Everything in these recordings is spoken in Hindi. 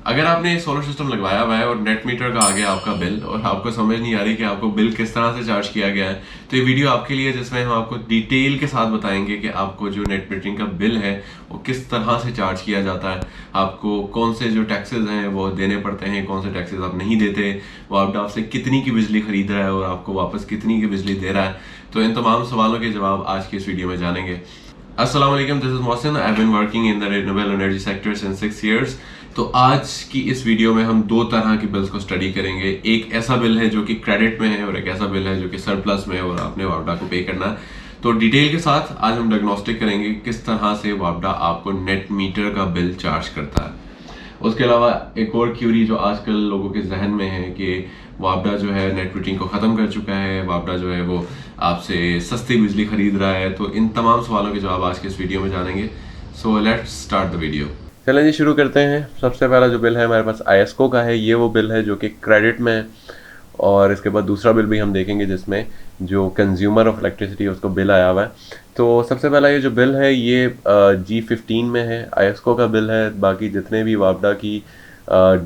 अगर आपने सोलर सिस्टम लगवाया हुआ है और नेट मीटर का आ गया आपका बिल और आपको समझ नहीं आ रही कि आपको बिल किस तरह से चार्ज किया गया है, तो ये वीडियो आपके लिए, जिसमें हम आपको डिटेल के साथ बताएंगे कि आपको जो नेट मीटरिंग का बिल है वो किस तरह से चार्ज किया जाता है, आपको कौन से जो टैक्सेस हैं वो देने पड़ते हैं, कौन से टैक्सेस आप नहीं देते, वो आपसे कितनी की बिजली खरीद रहा है और आपको वापस कितनी की बिजली दे रहा है। तो इन तमाम सवालों के जवाब आज की इस वीडियो में जानेंगे। अस्सलाम वालेकुम, this is Mohsin. I have been working in the renewable energy sector since 6 years. तो आज की इस वीडियो में हम दो तरह के बिल्स को स्टडी करेंगे। एक ऐसा बिल है जो कि क्रेडिट में है और एक ऐसा बिल है जो कि सरप्लस में है और आपने वापडा को पे करना है। तो डिटेल के साथ आज हम डायग्नोस्टिक करेंगे किस तरह से वापडा आपको नेट मीटर का बिल चार्ज करता है। उसके अलावा एक और क्यूरी जो आजकल लोगों के जहन में है कि वापडा जो है नेट मीटरिंग को ख़त्म कर चुका है, वापडा जो है वो आपसे सस्ती बिजली खरीद रहा है। तो इन तमाम सवालों के जवाब आज के इस वीडियो में जानेंगे। So let's start the video. चलें जी, शुरू करते हैं। सबसे पहला जो बिल है हमारे पास आईएसको का है। ये वो बिल है जो कि क्रेडिट में है। और इसके बाद दूसरा बिल भी हम देखेंगे जिसमें जो कंज्यूमर ऑफ इलेक्ट्रिसिटी उसको बिल आया हुआ है। तो सबसे पहला ये जो बिल है ये G15 में है, आईएसको का बिल है। बाकी जितने भी वापडा की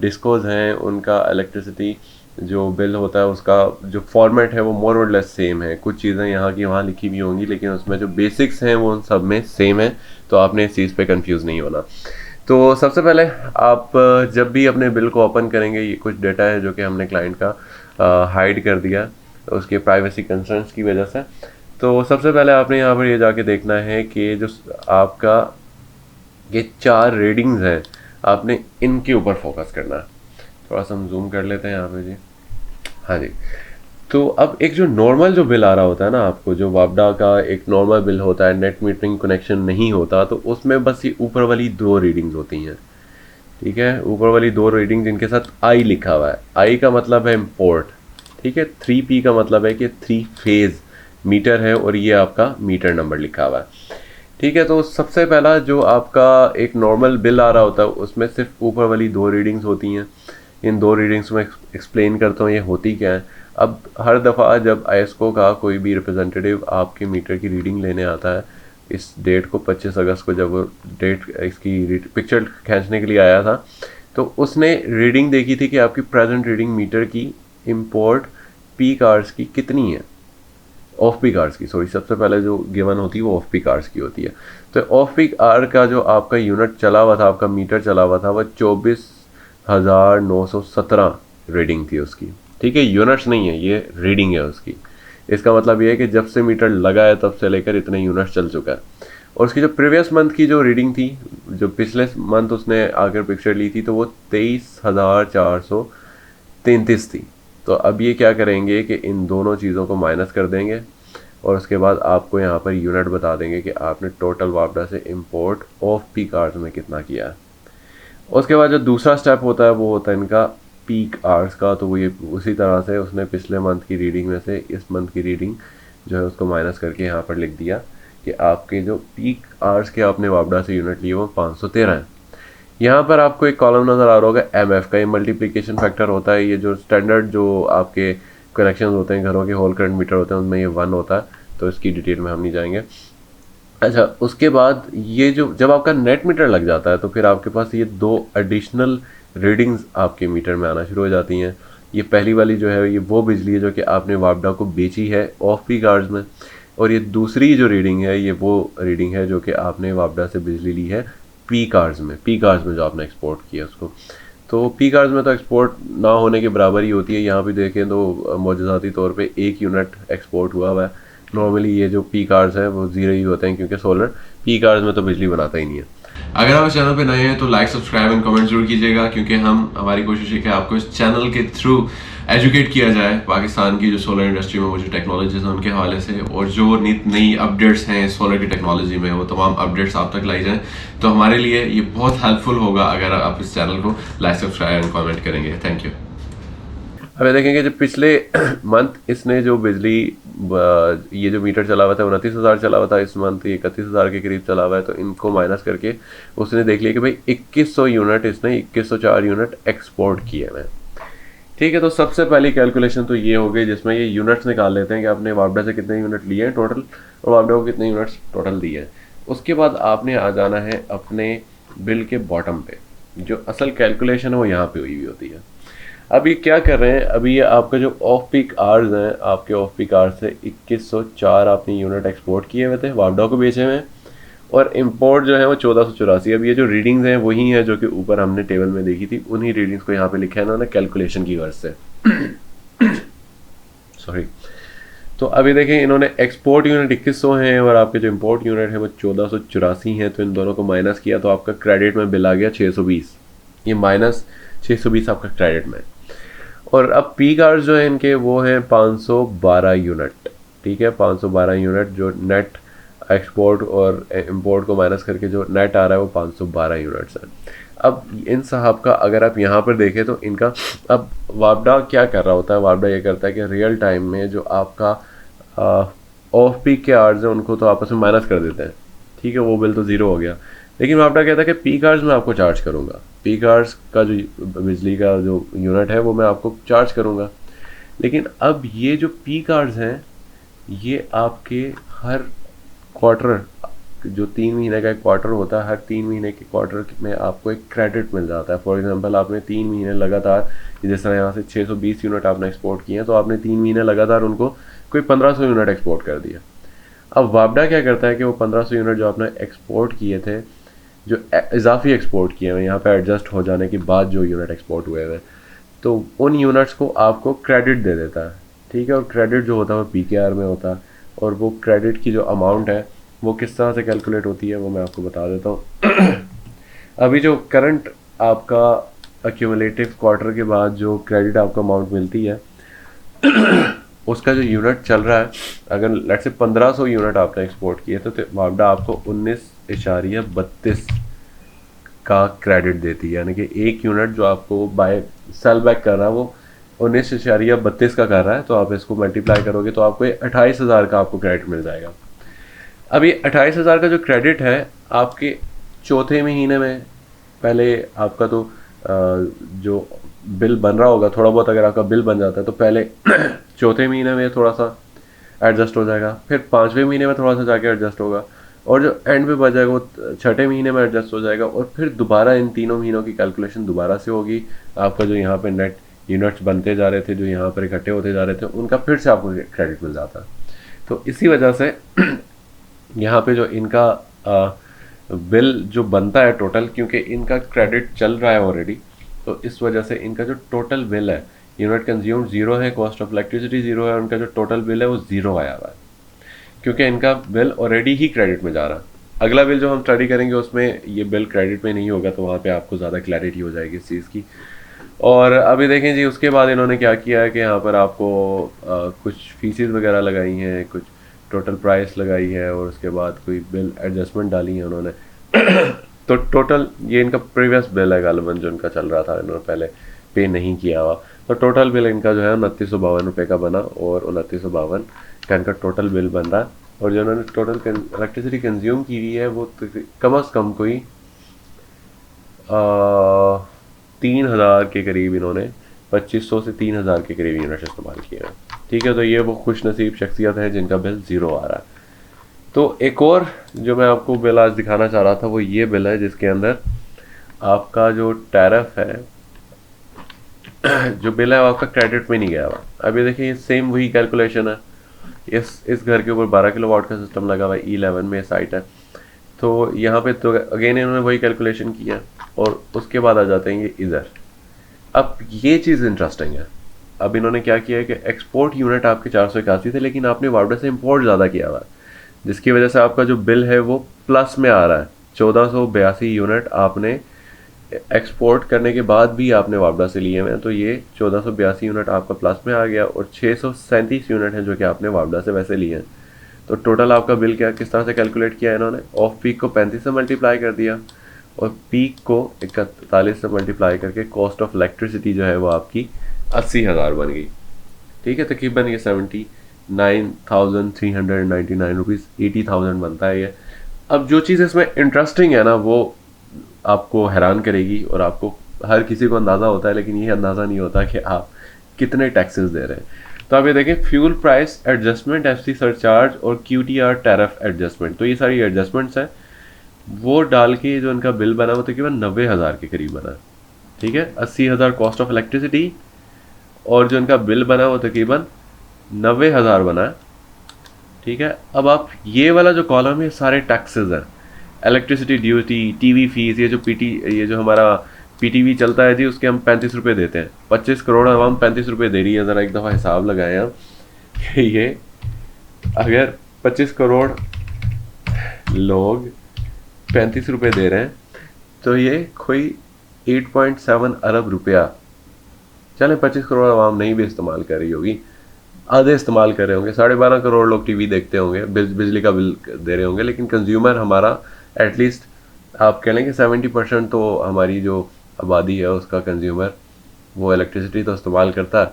डिस्कोज हैं उनका इलेक्ट्रिसिटी जो बिल होता है उसका जो फॉर्मेट है वो मोर और लेस सेम है। कुछ चीज़ें यहाँ की वहाँ लिखी हुई होंगी लेकिन उसमें जो बेसिक्स हैं वो उन सब में सेम है। तो आपने इस चीज़ पे कंफ्यूज नहीं होना। तो सबसे पहले आप जब भी अपने बिल को ओपन करेंगे, ये कुछ डेटा है जो कि हमने क्लाइंट का हाइड कर दिया उसके प्राइवेसी कंसर्न्स की वजह से। तो सबसे पहले आपने यहाँ पर ये जाके देखना है कि जो आपका ये 4 रीडिंग्स हैं आपने इनके ऊपर फोकस करना है। थोड़ा सा हम जूम कर लेते हैं यहाँ पे जी। हाँ जी। तो अब एक जो नॉर्मल जो बिल आ रहा होता है ना, आपको जो वापडा का एक नॉर्मल बिल होता है, नेट मीटरिंग कनेक्शन नहीं होता, तो उसमें बस ये ऊपर वाली 2 रीडिंग्स होती हैं। ठीक है, ऊपर वाली 2 रीडिंग जिनके साथ आई लिखा हुआ है। आई का मतलब है इम्पोर्ट। ठीक है, 3P का मतलब है कि 3 फेज मीटर है और ये आपका मीटर नंबर लिखा हुआ है। ठीक है, तो सबसे पहला जो आपका एक नॉर्मल बिल आ रहा होता है उसमें सिर्फ ऊपर वाली 2 रीडिंग्स होती हैं। इन 2 रीडिंग्स में एक्सप्लेन करता हूँ ये होती क्या है। अब हर दफ़ा जब आईएसको का कोई भी रिप्रेजेंटेटिव आपके मीटर की रीडिंग लेने आता है, इस डेट को 25 अगस्त को जब वो डेट इसकी पिक्चर खींचने के लिए आया था, तो उसने रीडिंग देखी थी कि आपकी प्रेजेंट रीडिंग मीटर की इम्पोर्ट पीक आवर्स की कितनी है, ऑफ पीक आवर्स की, सॉरी, सबसे पहले जो गिवन होती है वो ऑफ पीक आवर्स की होती है। तो ऑफ पीक आवर का जो आपका यूनिट चला हुआ था, आपका मीटर चला हुआ था, वह 24,917 रीडिंग थी उसकी। ठीक है, यूनिट्स नहीं है, ये रीडिंग है उसकी। इसका मतलब ये है कि जब से मीटर लगा है तब से लेकर इतने यूनिट्स चल चुका है। और उसकी जो प्रीवियस मंथ की जो रीडिंग थी, जो पिछले मंथ उसने आकर पिक्चर ली थी, तो वो 23,433 थी। तो अब ये क्या करेंगे कि इन दोनों चीज़ों को माइनस कर देंगे और उसके बाद आपको यहाँ पर यूनिट बता देंगे कि आपने टोटल वापडा से इम्पोर्ट ऑफ पीक आवर्स में कितना किया है। उसके बाद जो दूसरा स्टेप होता है वो होता है इनका पीक आवर्स का। तो वो ये उसी तरह से उसने पिछले मंथ की रीडिंग में से इस मंथ की रीडिंग जो है उसको माइनस करके यहाँ पर लिख दिया कि आपके जो पीक आवर्स के आपने वापडा से यूनिट लिए वो 513 है। यहाँ पर आपको एक कॉलम नज़र आ रहा होगा एमएफ का, ये मल्टीप्लिकेशन फैक्टर होता है। ये जो स्टैंडर्ड जो आपके कनेक्शन होते हैं घरों के, होल करंट मीटर होते हैं, उनमें ये 1 होता है। तो इसकी डिटेल में हम नहीं जाएंगे। अच्छा, उसके बाद ये जो जब आपका नेट मीटर लग जाता है तो फिर आपके पास ये 2 एडिशनल रीडिंग्स आपके मीटर में आना शुरू हो जाती हैं। ये पहली वाली जो है ये वो बिजली है जो कि आपने वापडा को बेची है ऑफ पीक आवर्स में, और ये दूसरी जो रीडिंग है ये वो रीडिंग है जो कि आपने वापडा से बिजली ली है पीक आवर्स में। पीक आवर्स में जो आपने एक्सपोर्ट किया उसको, तो पीक आवर्स में तो एक्सपोर्ट ना होने के बराबर ही होती है। यहाँ भी देखें तो मौजूदाती तौर पे 1 यूनिट एक्सपोर्ट हुआ है। नॉर्मली ये जो पीक आवर्स हैं वो 0 ही होते हैं क्योंकि सोलर पीक आवर्स में तो बिजली बनाता ही नहीं है। अगर आप इस चैनल पे नए हैं तो लाइक, सब्सक्राइब एंड कमेंट जरूर कीजिएगा, क्योंकि हमारी कोशिश है कि आपको इस चैनल के थ्रू एजुकेट किया जाए पाकिस्तान की जो सोलर इंडस्ट्री में वो जो टेक्नोलॉजीज हैं उनके हवाले से, और जो नित नई अपडेट्स हैं सोलर की टेक्नोलॉजी में वो तमाम अपडेट्स आप तक लाई जाएँ। तो हमारे लिए ये बहुत हेल्पफुल होगा अगर आप इस चैनल को लाइक, सब्सक्राइब एंड कमेंट करेंगे। Thank you. अब देखेंगे जब पिछले मंथ इसने जो बिजली ये जो मीटर चला हुआ था 29,000 चला हुआ था, इस मंथ ये 31,000 के करीब चला हुआ है। तो इनको माइनस करके उसने देख लिया कि भाई 2100 यूनिट इसने 2104 यूनिट एक्सपोर्ट किए हैं। ठीक है, तो सबसे पहली कैलकुलेशन तो ये हो गई जिसमें ये यूनिट्स निकाल लेते हैं कि आपने वापडा से कितने यूनिट लिए हैं टोटल और वापडा को कितने यूनिट्स टोटल दिए हैं। उसके बाद आपने आ जाना है अपने बिल के बॉटम पे। जो असल कैलकुलेशन है वो यहाँ पे हुई होती है। अब ये क्या कर रहे हैं, अभी ये आपका जो ऑफ पीक आवर्स हैं, आपके ऑफ पीक आवर्स से 2104 आपने यूनिट एक्सपोर्ट किए हुए थे, वापडा को बेचे हुए हैं, और इंपोर्ट जो है वो 1484। अब ये जो रीडिंग्स हैं वही हैं जो कि ऊपर हमने टेबल में देखी थी, उन्हीं रीडिंग्स को यहाँ पे लिखा है इन्होंने कैलकुलेशन की गर्ज से। सॉरी। तो अभी देखें, इन्होंने एक्सपोर्ट यूनिट 2100 हैं और आपके जो इंपोर्ट यूनिट है वो 1484 हैं, तो इन दोनों को माइनस किया तो आपका क्रेडिट में बिल आ गया 620। ये माइनस 620 आपका क्रेडिट में। और अब पीक आवर्स जो है इनके वो हैं 512 यूनिट। ठीक है, 512 यूनिट जो नेट एक्सपोर्ट और इंपोर्ट को माइनस करके जो नेट आ रहा है वो 512 यूनिट्स है। अब इन साहब का अगर आप यहाँ पर देखें तो इनका, अब वापडा क्या कर रहा होता है, वापडा ये करता है कि रियल टाइम में जो आपका ऑफ पीक के आवर्स हैं उनको तो आपस में माइनस कर देते हैं। ठीक है, वो बिल तो ज़ीरो हो गया, लेकिन वापडा कहता है कि पीक आवर्स में आपको चार्ज करूँगा, पीक आवर्स का जो बिजली का जो यूनिट है वो मैं आपको चार्ज करूँगा। लेकिन अब ये जो पीक आवर्स हैं ये आपके हर क्वार्टर, जो 3 महीने का एक क्वार्टर होता है, हर 3 महीने के क्वार्टर में आपको एक क्रेडिट मिल जाता है। फॉर एग्जांपल आपने 3 महीने लगातार, जिस तरह यहाँ से 620 यूनिट आपने एक्सपोर्ट किए हैं, तो आपने 3 महीने लगातार उनको कोई 1500 यूनिट एक्सपोर्ट कर दिया। अब वापडा क्या करता है कि वो 1500 यूनिट जो आपने एक्सपोर्ट किए थे, जो इजाफी एक्सपोर्ट किए हैं यहाँ पे एडजस्ट हो जाने के बाद जो यूनिट एक्सपोर्ट हुए हैं, तो उन यूनिट्स को आपको क्रेडिट दे देता है। ठीक है, और क्रेडिट जो होता है वो पीकेआर में होता है, और वो क्रेडिट की जो अमाउंट है वो किस तरह से कैलकुलेट होती है वो मैं आपको बता देता हूँ। अभी जो करंट आपका एक्यूमुलेटिव क्वार्टर के बाद जो क्रेडिट आपको अमाउंट मिलती है उसका जो यूनिट चल रहा है, अगर लेट्स से 1500 यूनिट आपने एक्सपोर्ट किए तो वापडा आपको 19.32 का क्रेडिट देती है, यानी कि एक यूनिट जो आपको बाय सेल बैक कर रहा है वो 19.32 का कर रहा है, तो आप इसको मल्टीप्लाई करोगे तो आपको 28,000 का आपको क्रेडिट मिल जाएगा। अब ये 28,000 का जो क्रेडिट है आपके चौथे महीने में, पहले आपका तो जो बिल बन रहा होगा थोड़ा बहुत, अगर आपका बिल बन जाता है तो पहले चौथे महीने में थोड़ा सा एडजस्ट हो जाएगा, फिर 5वें महीने में थोड़ा सा जाके एडजस्ट होगा, और जो एंड पे बच जाएगा वो 6ठे महीने में एडजस्ट हो जाएगा, और फिर दोबारा इन तीनों महीनों की कैलकुलेशन दोबारा से होगी। आपका जो यहाँ पे नेट यूनिट्स बनते जा रहे थे, जो यहाँ पर इकट्ठे होते जा रहे थे, उनका फिर से आपको क्रेडिट मिल जाता है। तो इसी वजह से यहाँ पे जो इनका बिल जो बनता है टोटल, क्योंकि इनका क्रेडिट चल रहा है ऑलरेडी, तो इस वजह से इनका जो टोटल बिल है, यूनिट कंज्यूम ज़ीरो है, कॉस्ट ऑफ इलेक्ट्रिसिटी ज़ीरो है, उनका जो टोटल बिल है वो ज़ीरो आया हुआ है, क्योंकि इनका बिल ऑलरेडी ही क्रेडिट में जा रहा है। अगला बिल जो हम स्टडी करेंगे उसमें ये बिल क्रेडिट में नहीं होगा, तो वहाँ पे आपको ज़्यादा क्लैरिटी हो जाएगी इस चीज़ की। और अभी देखें जी, उसके बाद इन्होंने क्या किया है कि यहाँ पर आपको कुछ फीसेस वगैरह लगाई हैं, कुछ टोटल प्राइस लगाई है, और उसके बाद कोई बिल एडजस्टमेंट डाली है उन्होंने। तो टोटल ये इनका प्रीवियस बिल है गालिबन जो इनका चल रहा था, इन्होंने पहले पे नहीं किया हुआ, तो टोटल बिल इनका जो है 2952 रुपये का बना, और 2952 का इनका टोटल बिल बन रहा है। और जो इन्होंने टोटल इलेक्ट्रिसिटी कंज्यूम की हुई है वो कम अज़ कम कोई 3000 के करीब, इन्होंने 2500 से 3000 के करीब यूनिट इस्तेमाल किए हैं। ठीक है, तो ये वो खुश नसीब शख्सियत है जिनका बिल ज़ीरो आ रहा है। तो एक और जो मैं आपको बिल आज दिखाना चाह रहा था वो ये बिल है, जिसके अंदर आपका जो टैरिफ है, जो बिल है वो आपका क्रेडिट में नहीं गया हुआ। अभी देखिए, ये सेम वही कैलकुलेशन है, इस घर के ऊपर 12 किलोवाट का सिस्टम लगा हुआ है, E11 में साइट है, तो यहाँ पे तो अगेन इन्होंने वही कैलकुलेशन किया, और उसके बाद आ जाते हैं ये इधर। अब ये चीज़ इंटरेस्टिंग है, अब इन्होंने क्या किया है कि एक्सपोर्ट यूनिट आपके 481 थे, लेकिन आपने वापडा से इंपोर्ट ज़्यादा किया हुआ है, जिसकी वजह से आपका जो बिल है वो प्लस में आ रहा है। 1482 यूनिट आपने एक्सपोर्ट करने के बाद भी आपने वापडा से लिए हुए हैं, तो ये 1482 यूनिट आपका प्लस में आ गया, और 637 यूनिट हैं जो कि आपने वापडा से वैसे लिए हैं। तो टोटल आपका बिल क्या किस तरह से कैलकुलेट किया है इन्होंने, ऑफ पीक को 35 से मल्टीप्लाई कर दिया, और पीक को 41 से मल्टीप्लाई करके कॉस्ट ऑफ इलेक्ट्रिसिटी जो है वो आपकी 80,000 बन गई। ठीक है, तकरीबन ये 79,399 रुपीज़, 80,000 बनता है ये। अब जो चीज़ इसमें इंटरेस्टिंग है ना, वो आपको हैरान करेगी, और आपको हर किसी को अंदाज़ा होता है, लेकिन ये अंदाज़ा नहीं होता कि आप कितने टैक्सेस दे रहे हैं। तो आप ये देखें, fuel price adjustment, FC surcharge, और QTR टैरिफ एडजस्टमेंट, तो ये सारी एडजस्टमेंट्स हैं वो डाल के जो इनका बिल बना वो तकरीबन 90,000 के करीब बना, ठीक है। 80,000 कॉस्ट ऑफ इलेक्ट्रिसिटी और जो इनका बिल बना वो तकरीबन 90,000 बना है, ठीक है। अब आप ये वाला जो कॉलम है सारे टैक्सेस हैं, इलेक्ट्रिसिटी ड्यूटी, टीवी फीस, ये जो हमारा पीटीवी चलता है जी, उसके हम 35 रुपये देते हैं। 25 करोड़ आवाम 35 रुपये दे रही है। ज़रा एक दफ़ा हिसाब लगाएं आप कि ये अगर 25 करोड़ लोग 35 रुपये दे रहे हैं तो ये कोई 8.7 अरब रुपया, चले 25 करोड़ आवाम नहीं भी इस्तेमाल कर रही होगी, आधे इस्तेमाल कर रहे होंगे, 12.5 करोड़ लोग टीवी देखते होंगे, बिजली का बिल दे रहे होंगे, लेकिन कंज्यूमर हमारा एटलीस्ट आप कह लें कि 70% तो हमारी जो आबादी है उसका कंज्यूमर वो इलेक्ट्रिसिटी तो इस्तेमाल करता है।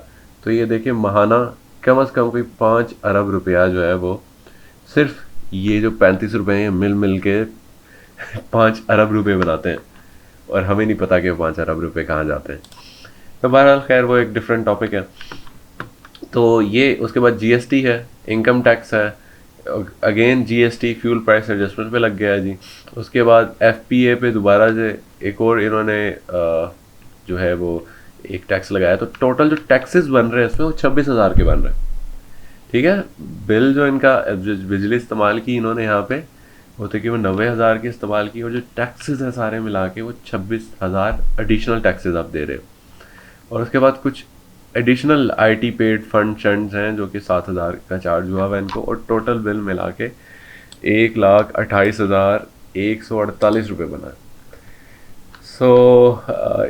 तो ये देखिए महाना कम अज़ कम कोई 5 अरब रुपया जो है वो सिर्फ ये जो 35 रुपये हैं मिल के 5 अरब रुपये बनाते हैं, और हमें नहीं पता कि 5 अरब रुपये कहाँ जाते हैं। तो बहरहाल खैर वो एक डिफरेंट टॉपिक है। तो ये उसके बाद जीएसटी है, इनकम टैक्स है, again GST fuel price adjustment पे लग गया है जी। उसके बाद एफपीए पे दोबारा से एक और इन्होंने जो है वो एक टैक्स लगाया। तो टोटल जो टैक्सेस बन रहे हैं इसमें वो 26,000 के बन रहे हैं, ठीक है। बिल जो इनका बिजली इस्तेमाल की इन्होंने यहाँ पे वो तकरीबन 90,000 की इस्तेमाल की, और जो टैक्सेस हैं सारे मिला के वो 26,000 एडिशनल टैक्सेस आप दे रहे हो। और उसके बाद कुछ एडिशनल आईटी पेड फंड्स हैं जो कि 7,000 का चार्ज हुआ हुआ इनको, और टोटल बिल मिला के 1,28,148 रुपये बना है।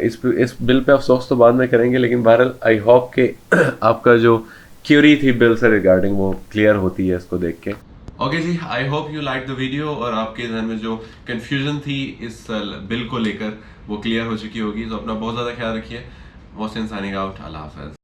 इस बिल पे अफसोस तो बाद में करेंगे, लेकिन बहरहाल आई होप कि आपका जो क्यूरी थी बिल से रिगार्डिंग वो क्लियर होती है इसको देख के। ओके जी, I hope you like the video, और आपके जहन में जो कन्फ्यूजन थी इस बिल को लेकर वो क्लियर हो चुकी होगी। तो अपना बहुत ज़्यादा ख्याल रखिए। Mohsin signing out. अल्लाह हाफ़िज़।